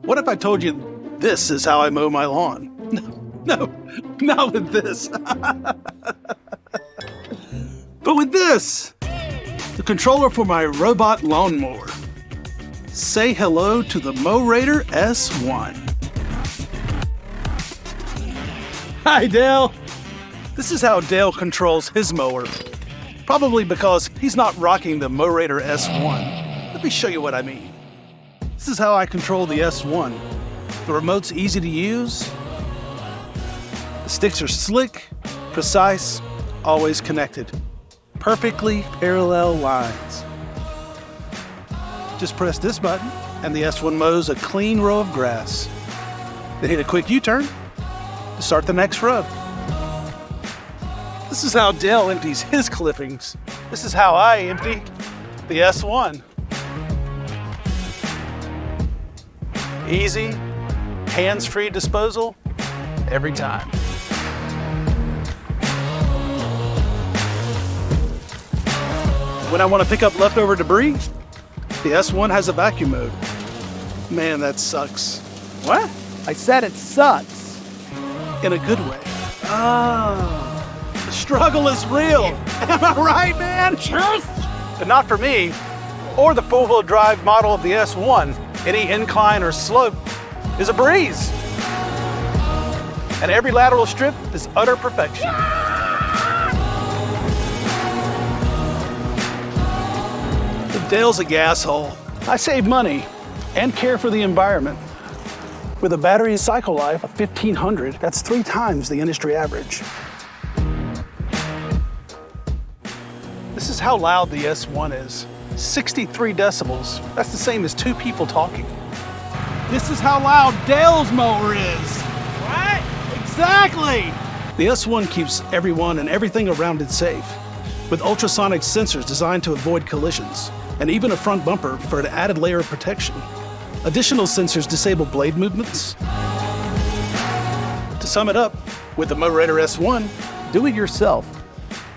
What if I told you this is how I mow my lawn? No, not with this. But with this, the controller for my robot lawnmower. Say hello to the Mowrator S1. Hi, Dale. This is how Dale controls his mower. Probably because he's not rocking the Mowrator S1. Let me show you what I mean. This is how I control the S1. The remote's easy to use. The sticks are slick, precise, always connected. Perfectly parallel lines. Just press this button and the S1 mows a clean row of grass. Then hit a quick U-turn to start the next row. This is how Dale empties his clippings. This is how I empty the S1. Easy, hands-free disposal every time. When I want to pick up leftover debris, the S1 has a vacuum mode. Man, that sucks. What? I said it sucks. In a good way. Oh, the struggle is real. Am I right, man? Yes. But not for me, or the four-wheel drive model of the S1. Any incline or slope is a breeze. And every lateral strip is utter perfection. Dale's a gas hole. I save money and care for the environment. With a battery cycle life of 1,500, that's 3 times the industry average. This is how loud the S1 is. 63 decibels. That's the same as 2 people talking. This is how loud Dale's mower is. What? Exactly! The S1 keeps everyone and everything around it safe, with ultrasonic sensors designed to avoid collisions, and even a front bumper for an added layer of protection. Additional sensors disable blade movements. To sum it up, with the Mowrator S1, do it yourself.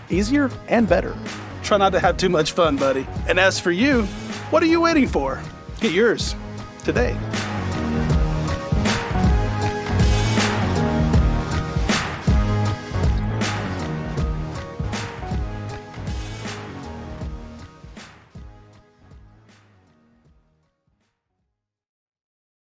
Easier and better. Try not to have too much fun, buddy. And as for you, what are you waiting for? Get yours today.